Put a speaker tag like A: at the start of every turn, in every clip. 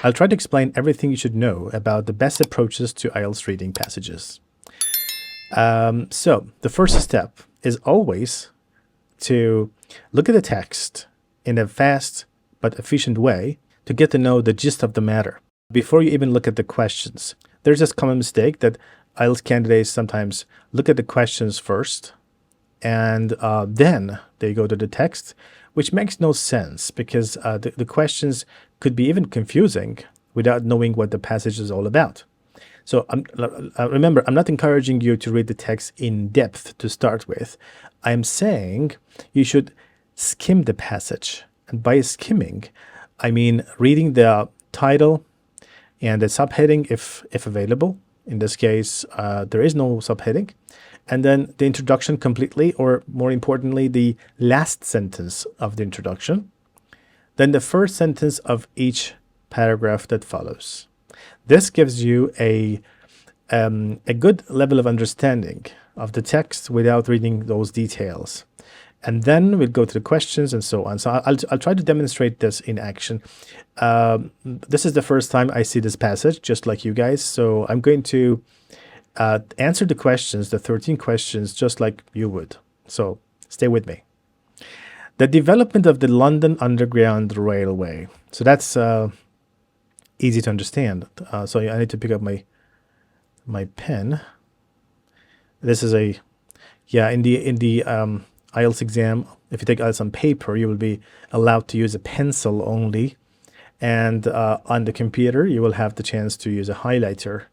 A: I'll try to explain everything you should know about the best approaches to IELTS reading passages. So the first step is always to look at the text in a fast but efficient way to get to know the gist of the matter before you even look at the questions. There's this common mistake that IELTS candidates sometimes look at the questions first and then they go to the text, which makes no sense because the questions could be even confusing without knowing what the passage is all about. So remember, I'm not encouraging you to read the text in depth to start with. I'm saying you should skim the passage. And by skimming, I mean reading the title and the subheading if available. In this case, there is no subheading. And then the introduction completely, or more importantly, the last sentence of the introduction. Then the first sentence of each paragraph that follows. This gives you a good level of understanding of the text without reading those details. And then we'll go to the questions and so on. So I'll try to demonstrate this in action. This is the first time I see this passage, just like you guys. So I'm going to answer the questions, the 13 questions, just like you would. So stay with me. The development of the London Underground Railway. So that's easy to understand. So I need to pick up my pen. This is in the IELTS exam, if you take IELTS on paper, you will be allowed to use a pencil only. And on the computer, you will have the chance to use a highlighter.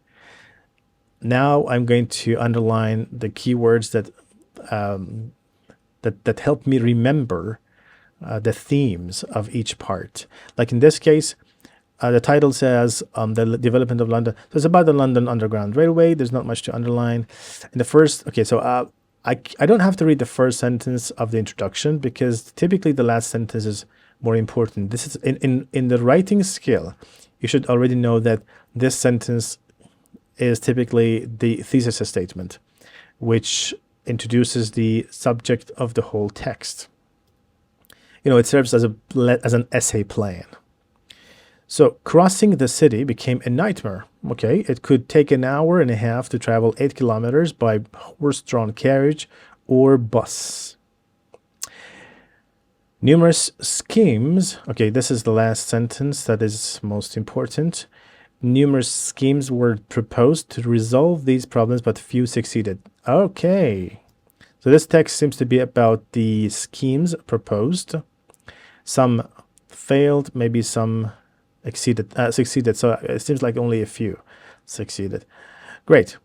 A: Now I'm going to underline the keywords that help me remember the themes of each part. Like in this case, the title says the development of London. So it's about the London Underground Railway. There's not much to underline. In the first, okay, so I don't have to read the first sentence of the introduction because typically the last sentence is more important. This is in the writing skill. You should already know that this sentence is typically the thesis statement, which introduces the subject of the whole text. You know, it serves as an essay plan. So crossing the city became a nightmare. Okay, it could take an hour and a half to travel 8 kilometers by horse-drawn carriage or bus. Numerous schemes. Okay, this is the last sentence that is most important. Numerous schemes were proposed to resolve these problems, but few succeeded. Okay, so this text seems to be about the schemes proposed. Some failed, maybe some succeeded. So it seems like only a few succeeded. Great.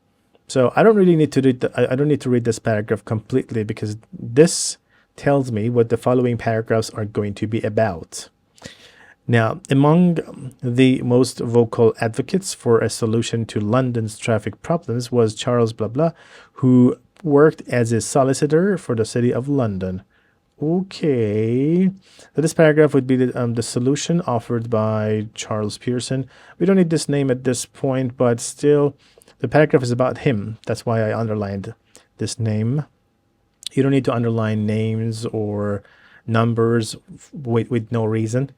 A: So I don't really need to read I don't need to read this paragraph completely because this tells me what the following paragraphs are going to be about. Now, among the most vocal advocates for a solution to London's traffic problems was Charles blah blah, who worked as a solicitor for the city of London. Okay, so this paragraph would be the solution offered by Charles Pearson. We don't need this name at this point, but still, the paragraph is about him. That's why I underlined this name. You don't need to underline names or numbers with no reason.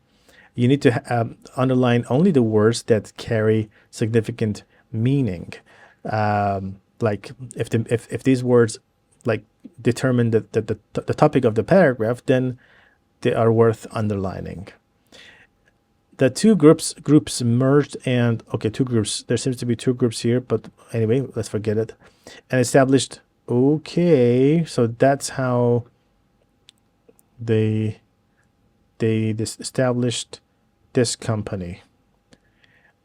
A: You need to underline only the words that carry significant meaning. Like if these words like determine the topic of the paragraph, then they are worth underlining. The two groups merged and two groups. There seems to be two groups here, but anyway, let's forget it. And established. Okay, so that's how they established this company.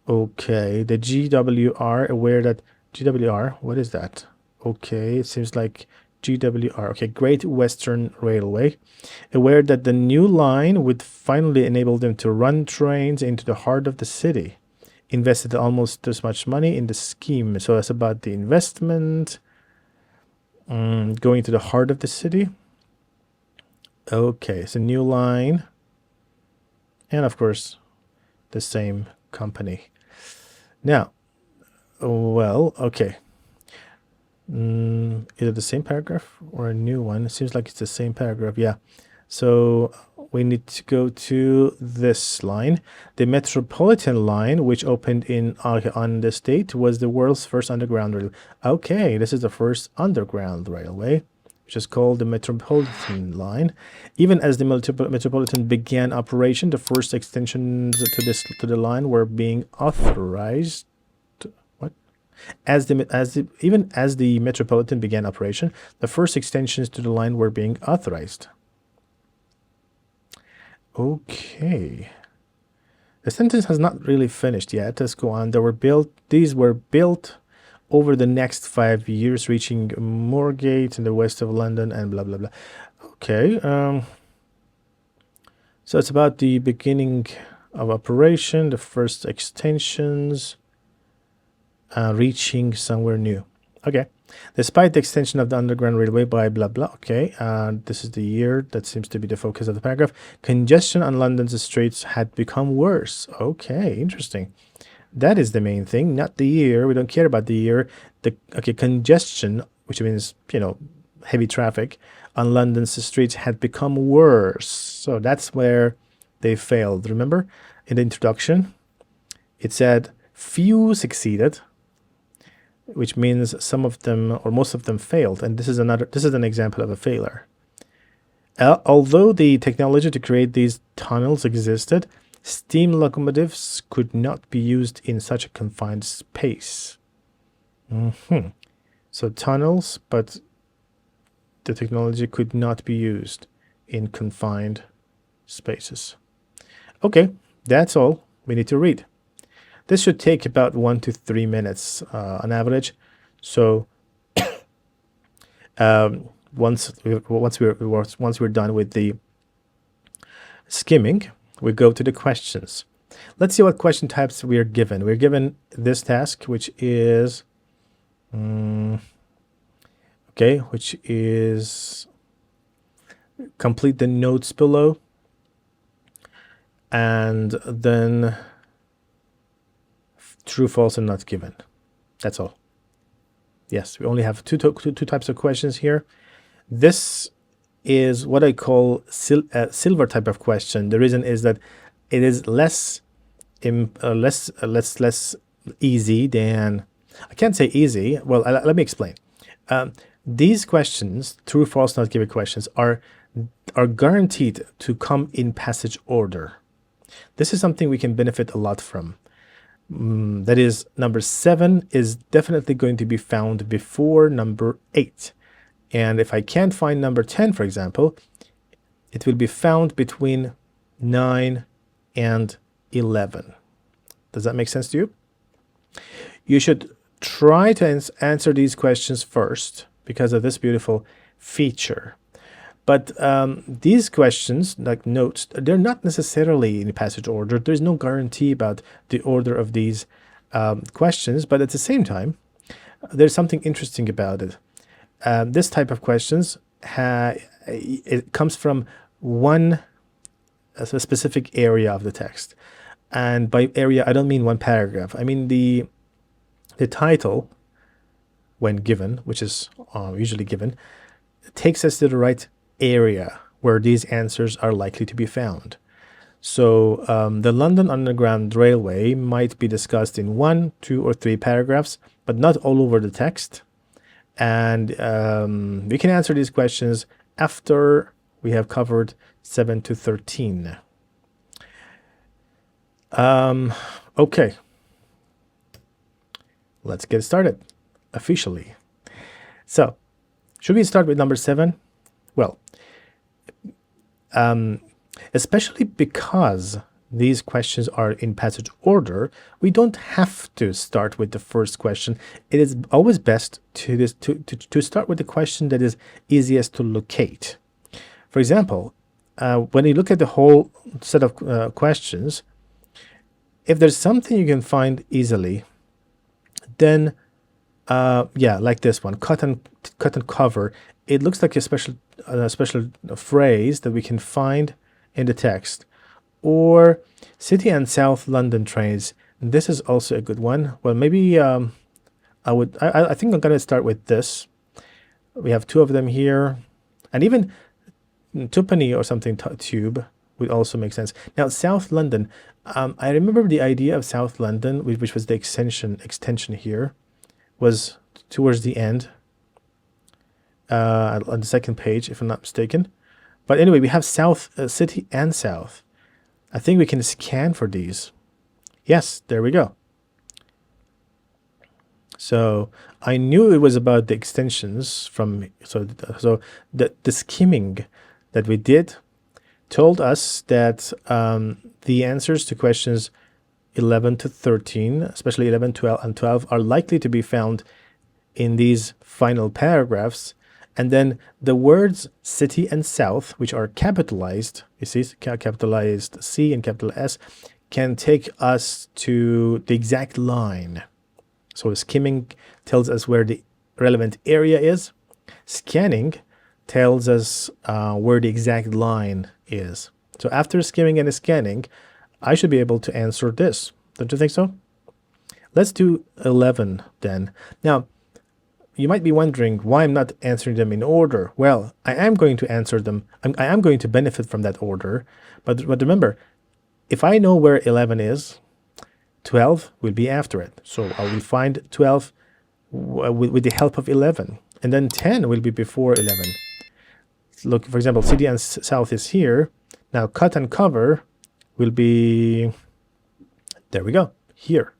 A: Okay, the GWR, aware that GWR, what is that? Okay, it seems like GWR, okay, Great Western Railway, aware that the new line would finally enable them to run trains into the heart of the city, invested almost as much money in the scheme. So that's about the investment, going to the heart of the city. Okay, it's a new line, and of course, the same company. Now, well, okay. Either the same paragraph or a new one. It seems like it's the same paragraph. Yeah. So we need to go to this line. The Metropolitan line, which opened on this date, was the world's first underground railway. Okay, this is the first underground railway, which is called the Metropolitan line. Even as the Metropolitan began operation, the first extensions to the line were being authorized. What? Even as the Metropolitan began operation, the first extensions to the line were being authorized. Okay. The sentence has not really finished yet. Let's go on. These were built over the next 5 years, reaching Moorgate in the west of London, and blah blah blah. Okay. So it's about the beginning of operation, the first extensions, reaching somewhere new. Okay. Despite the extension of the Underground Railway by blah blah. Okay. This is the year that seems to be the focus of the paragraph. Congestion on London's streets had become worse. Okay, interesting. That is the main thing, not the year. We don't care about the year. Congestion, which means, heavy traffic on London's streets had become worse. So that's where they failed. Remember, in the introduction, it said few succeeded, which means some of them or most of them failed. And this is an example of a failure. Although the technology to create these tunnels existed, steam locomotives could not be used in such a confined space. So tunnels, but the technology could not be used in confined spaces. Okay, that's all we need to read. This should take about 1 to 3 minutes on average. So once we're done with the skimming, we go to the questions. Let's see what question types we are given. We're given this task, which is complete the notes below, and then true, false, and not given. That's all. Yes, we only have two types of questions here. This is what I call silver type of question. The reason is that it is less easy than, I can't say easy. Well, let me explain. These questions, true, false, not given questions, are guaranteed to come in passage order. This is something we can benefit a lot from. That is, number 7 is definitely going to be found before number 8. And if I can't find number 10, for example, it will be found between 9 and 11. Does that make sense to you? You should try to answer these questions first because of this beautiful feature. But these questions, like notes, they're not necessarily in passage order. There's no guarantee about the order of these questions. But at the same time, there's something interesting about it. This type of questions, it comes from a specific area of the text. And by area, I don't mean one paragraph. I mean the title, when given, which is usually given, takes us to the right area where these answers are likely to be found. So the London Underground Railway might be discussed in 1, 2, or 3 paragraphs, but not all over the text. And we can answer these questions after we have covered 7 to 13. Okay. Let's get started officially. So, should we start with number 7? Well, especially because these questions are in passage order, we don't have to start with the first question. It is always best to start with the question that is easiest to locate. For example, when you look at the whole set of questions, if there's something you can find easily, then like this one, cut and cover. It looks like a special phrase that we can find in the text. Or City and South London trains. This is also a good one. Well, maybe I think I'm going to start with this. We have 2 of them here, and even twopenny or something tube. would also make sense. Now, South London. I remember the idea of South London, which was the extension here, was towards the end on the second page, if I'm not mistaken. But anyway, we have South City and South. I think we can scan for these. Yes, there we go. So I knew it was about the extensions from, so the skimming that we did told us that the answers to questions 11 to 13, especially 11, 12, and 12, are likely to be found in these final paragraphs. And then the words city and south, which are capitalized, you see, capitalized C and capital S, can take us to the exact line. So skimming tells us where the relevant area is. Scanning tells us where the exact line is. So after skimming and scanning, I should be able to answer this. Don't you think so? Let's do 11 then. Now, you might be wondering why I'm not answering them in order. Well, I am going to answer them. I am going to benefit from that order. But remember, if I know where 11 is, 12 will be after it. So I will find 12 with the help of 11. And then 10 will be before 11. Look, for example, city and south is here. Now cut and cover will be, there we go, here.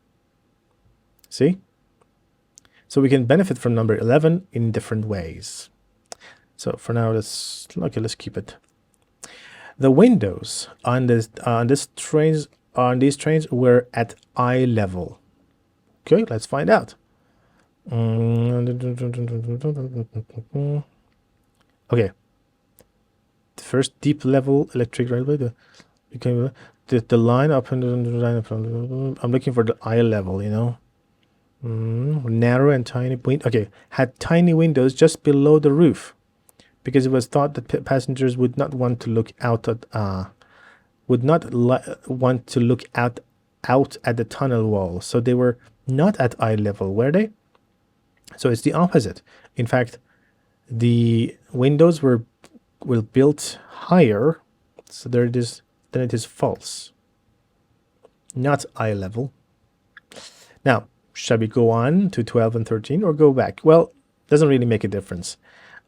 A: See? So we can benefit from number 11 in different ways. So for now, let's keep it. The windows on these trains were at eye level. Okay, let's find out. Okay. The first deep level electric railway. The line up and I'm looking for the eye level, you know. Narrow and tiny okay, had tiny windows just below the roof because it was thought that passengers would not want to look out at at the tunnel wall. So they were not at eye level, were they? So it's the opposite. In fact, the windows were built higher, so there it is. Then it is false, not eye level. Now, shall we go on to 12 and 13 or go back? Well, doesn't really make a difference.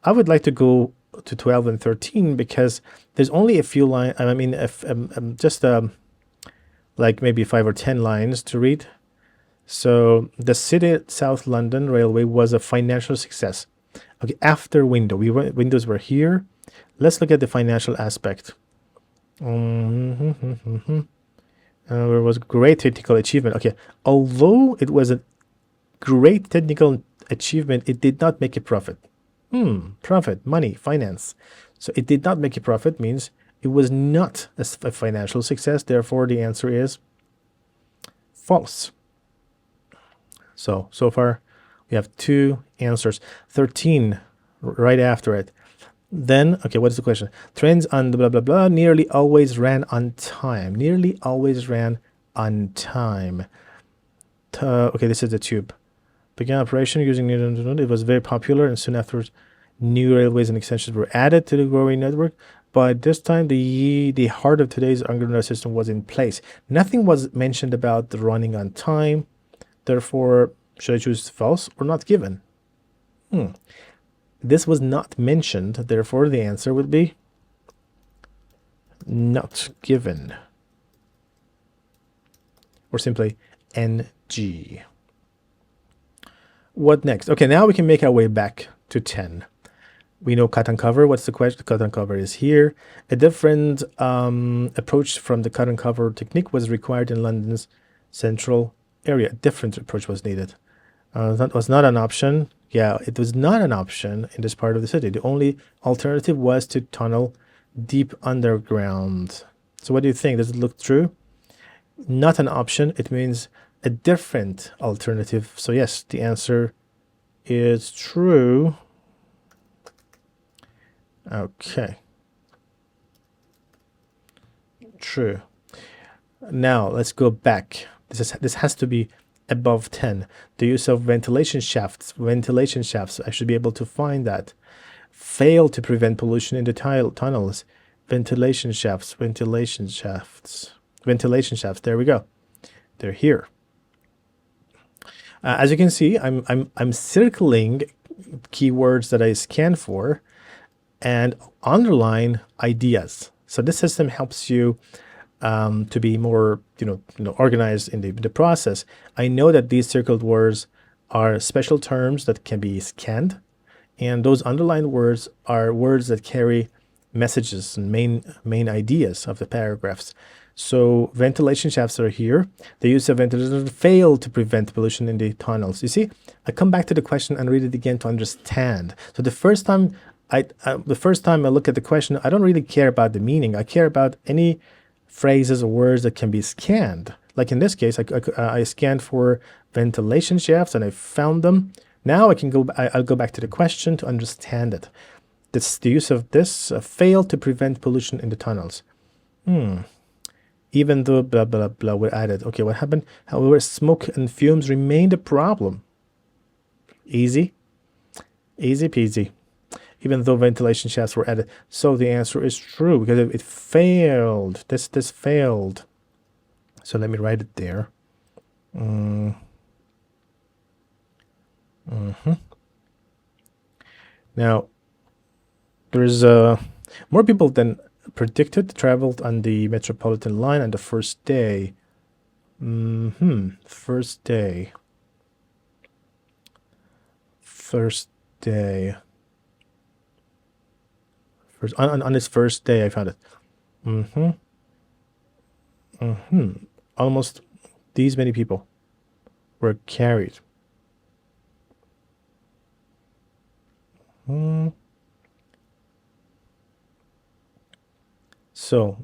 A: I would like to go to 12 and 13 because there's only a few lines. I mean, just like maybe 5 or 10 lines to read. So the City South London Railway was a financial success. Okay, after windows were here. Let's look at the financial aspect. There was great technical achievement. Okay, although it was a great technical achievement, it did not make a profit. Profit, money, finance. So it did not make a profit means it was not a financial success. Therefore, the answer is false. So far, we have 2 answers. 13, right after it. Then, okay, what is the question? Trains on the blah, blah, blah nearly always ran on time. Nearly always ran on time. Okay, this is the tube. Began operation using it was very popular, and soon afterwards, new railways and extensions were added to the growing network. But this time, the heart of today's underground system was in place. Nothing was mentioned about the running on time. Therefore, should I choose false or not given? This was not mentioned. Therefore, the answer would be not given. Or simply NG. What next? Okay, now we can make our way back to 10. We know cut and cover. What's the question? Cut and cover is here. A different approach from the cut and cover technique was required in London's central area. A different approach was needed. That was not an option. Yeah, it was not an option in this part of the city. The only alternative was to tunnel deep underground. So what do you think? Does it look true? Not an option. It means a different alternative. So yes, the answer is true. Okay. True. Now let's go back. This has to be above 10. The use of ventilation shafts. I should be able to find that. Fail to prevent pollution in the tunnels. Ventilation shafts, ventilation shafts, ventilation shafts. There we go. They're here. As you can see, I'm circling keywords that I scan for and underline ideas. So this system helps you to be more organized in the process. I know that these circled words are special terms that can be scanned, and those underlined words are words that carry messages and main ideas of the paragraphs. So ventilation shafts are here. The use of ventilators failed to prevent pollution in the tunnels. You see, I come back to the question and read it again to understand. So the first time I look at the question, I don't really care about the meaning. I care about any phrases or words that can be scanned. Like in this case, I scanned for ventilation shafts and I found them. Now I'll go back to the question to understand it. The use of this failed to prevent pollution in the tunnels. Even though blah blah blah were added. Okay, what happened? However, smoke and fumes remained a problem. Easy peasy. Even though ventilation shafts were added. So the answer is true because it failed. This failed. So let me write it there. Now, there's more people than predicted traveled on the Metropolitan line on the first day. First day. On its first day, I found it. Almost these many people were carried. So,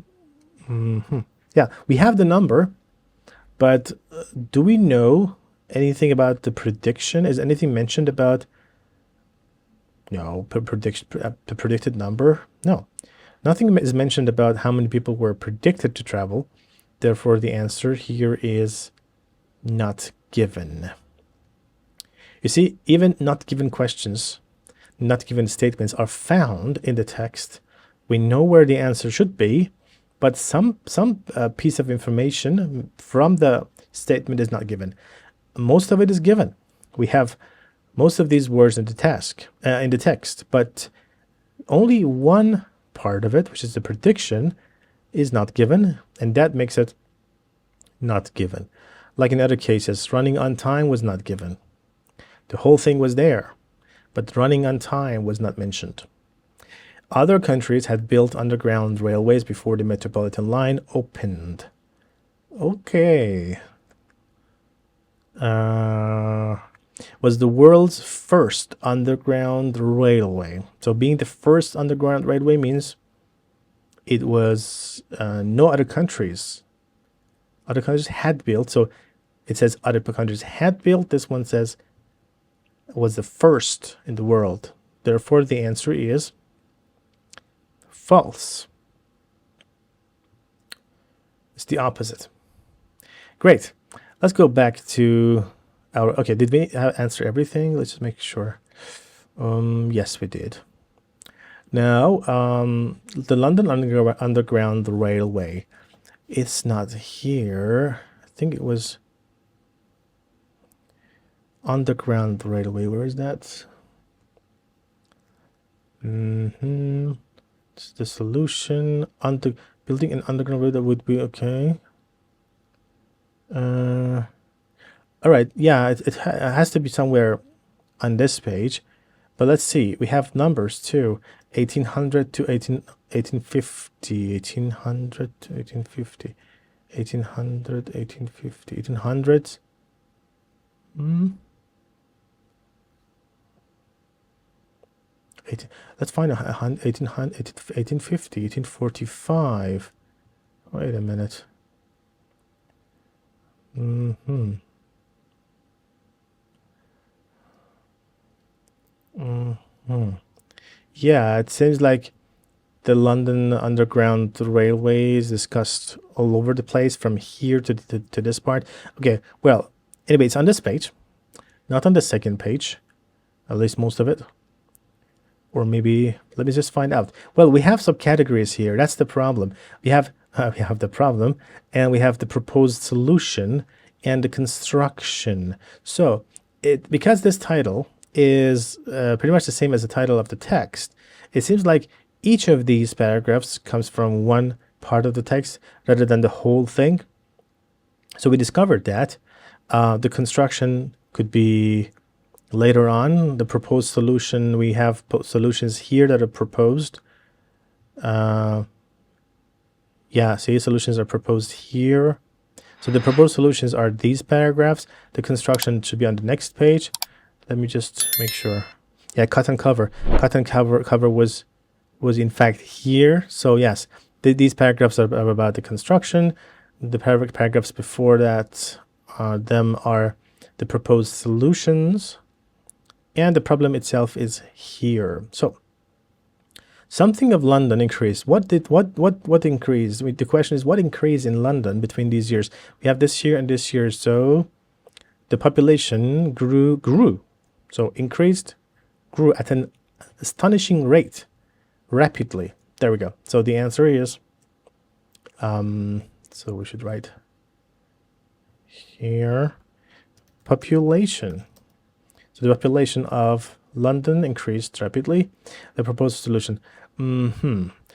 A: yeah, we have the number, but do we know anything about the prediction? Is anything mentioned about the predicted number? No, nothing is mentioned about how many people were predicted to travel. Therefore, the answer here is not given. You see, even not given questions, not given statements are found in the text. We know where the answer should be, but some piece of information from the statement is not given. Most of it is given. We have most of these words in the text, but only one part of it, which is the prediction, is not given, and that makes it not given. Like in other cases, running on time was not given. The whole thing was there, but running on time was not mentioned. Other countries had built underground railways before the Metropolitan line opened. Okay. Was the world's first underground railway. So being the first underground railway means it was no other countries. Other countries had built. So it says other countries had built. This one says was the first in the world. Therefore, the answer is false. It's the opposite. Great. Let's go back to our... Okay, did we answer everything? Let's just make sure. Yes, we did. Now, the London Underground Railway. It's not here. I think it was Underground Railway. Where is that? It's the solution. Building an underground railway would be okay. All right. Yeah, it has to be somewhere on this page. But let's see. We have numbers too. 1800 to 1850. 1800 to 1850. 1800, 1850. 1800s. Let's find 1850, 1845. Wait a minute. Yeah, it seems like the London Underground Railway is discussed all over the place from here to this part. Okay, well, anyway, it's on this page, not on the second page, at least most of it. Or maybe, let me just find out. Well, we have subcategories here. That's the problem. We have the problem, and we have the proposed solution and the construction. So because this title is pretty much the same as the title of the text, it seems like each of these paragraphs comes from one part of the text rather than the whole thing. So we discovered that the construction could be later on. The proposed solution, we have solutions here that are proposed. Yeah, see, solutions are proposed here. So the proposed solutions are these paragraphs. The construction should be on the next page. Let me just make sure. Yeah, cut and cover. Cut and cover was in fact here. So yes, these paragraphs are about the construction. The paragraphs before that, them are the proposed solutions. And the problem itself is here. So something of London increased. What increased? I mean, the question is, what increased in London between these years? We have this year and this year. So the population grew. So increased, grew at an astonishing rate, rapidly. There we go. So the answer is, so we should write here, population. So the population of London increased rapidly. The proposed solution.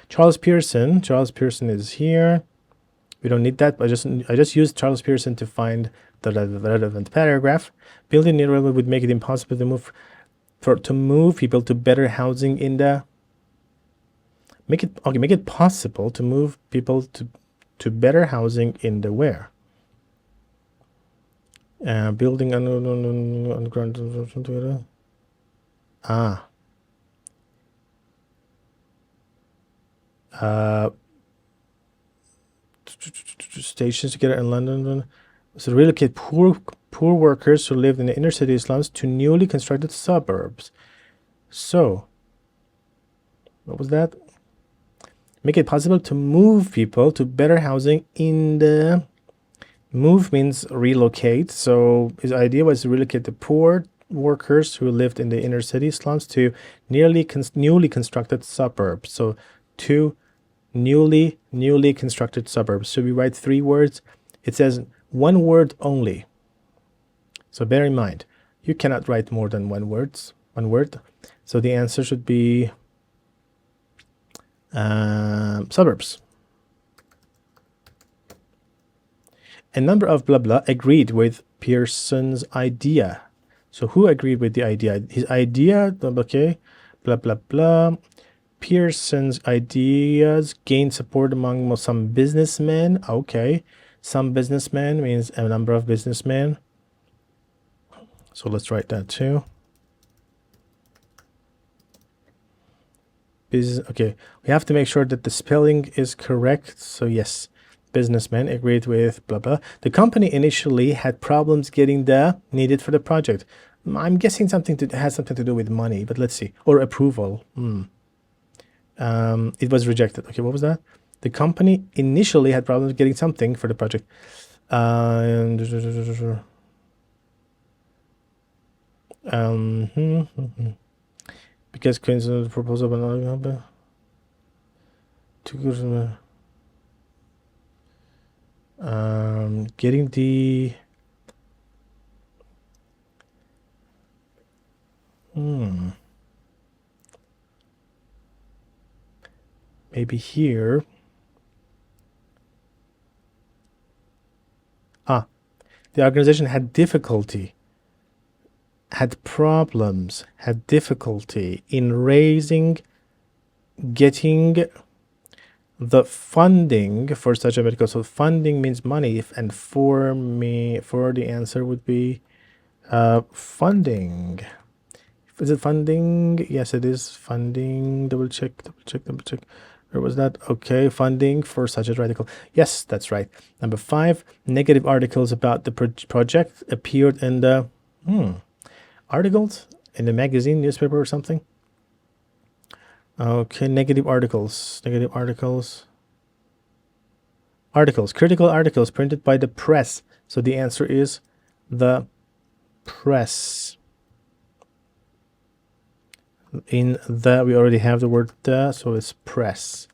A: Charles Pearson. Charles Pearson is here. We don't need that. I just used Charles Pearson to find the relevant paragraph. Building a railway would make it impossible to move people to better housing in the. Make it possible to move people to better housing in the where. Building underground. Stations together in London. So relocate poor workers who lived in the inner city slums to newly constructed suburbs. So, what was that? Make it possible to move people to better housing in the. Move means relocate. So his idea was to relocate the poor workers who lived in the inner city slums to newly constructed suburbs. So two newly constructed suburbs. So we write 3 words. It says 1 word only. So bear in mind, you cannot write more than 1 word. So the answer should be suburbs. A number of blah blah agreed with Pearson's idea. So who agreed with the idea? His idea, okay, blah blah blah. Pearson's ideas gained support among some businessmen. Okay, some businessmen means a number of businessmen. So let's write that too. Okay, we have to make sure that the spelling is correct. So yes. Businessmen agreed with blah blah. The company initially had problems getting the needed for the project. I'm guessing has something to do with money, but let's see. Or approval. It was rejected. Okay, what was that? The company initially had problems getting something for the project. Because coincident proposal but getting the maybe here. The organization had difficulty, had problems, had difficulty in getting the funding for such a medical. So funding means money, and for the answer would be funding. Is it funding? Yes, it is funding. Double check. Where was that? Okay, funding for such a radical. Yes, that's right. Number 5, negative articles about the project appeared in the articles in the magazine, newspaper, or something. Okay, negative articles, critical articles printed by the press. So the answer is the press. In the, we already have the word the, so it's press.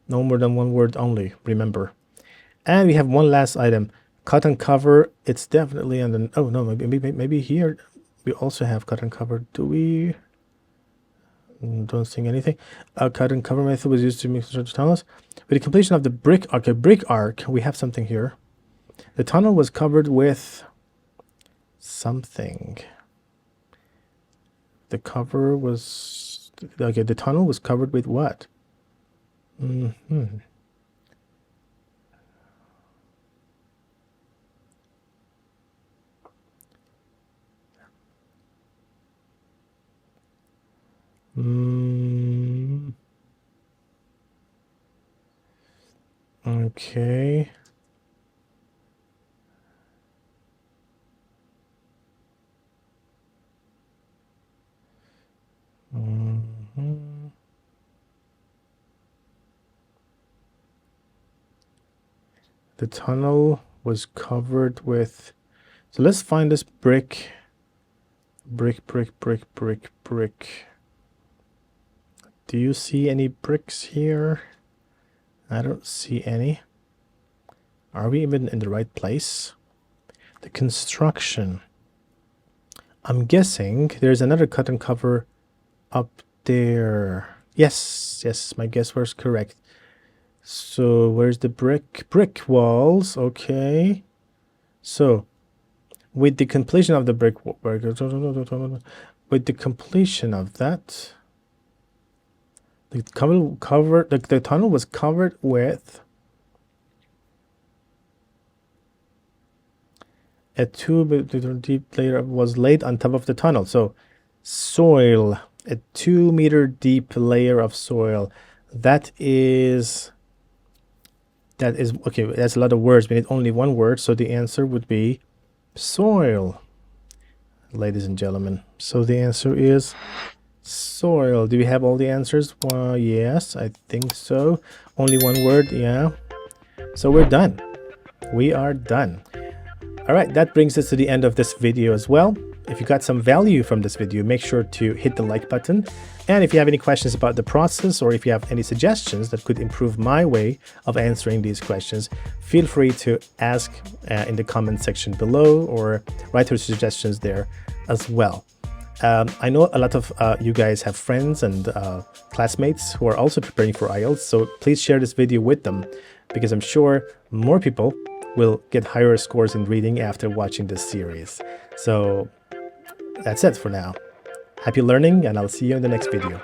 A: No more than one word only, remember. And we have one last item, cotton cover. It's definitely on the, oh no, maybe here we also have cotton cover. Do we? Don't think anything. A cotton cover method was used to make tunnels. With the completion of the brick arc, we have something here. The tunnel was covered with something. The cover was, okay, the tunnel was covered with what? Mm-hmm. Okay. The tunnel was covered with, so let's find this brick. Brick. Do you see any bricks here? I don't see any. Are we even in the right place? The construction. I'm guessing there's another cotton cover up there. Yes, my guess was correct. So where's the brick walls? Okay. So with the completion of the brick work, with the completion of that, the tunnel was covered with a 2 meter deep layer was laid on top of the tunnel. So soil, a 2 meter deep layer of soil. That is okay. That's a lot of words. We need only one word, so the answer would be soil, ladies and gentlemen. So the answer is soil. Do we have all the answers? Well, yes, I think so. Only one word, yeah. So we're done. We are done. All right, that brings us to the end of this video as well. If you got some value from this video, make sure to hit the like button. And if you have any questions about the process, or if you have any suggestions that could improve my way of answering these questions, feel free to ask in the comment section below, or write your suggestions there as well. I know a lot of you guys have friends and classmates who are also preparing for IELTS, so please share this video with them, because I'm sure more people will get higher scores in reading after watching this series. So that's it for now. Happy learning, and I'll see you in the next video.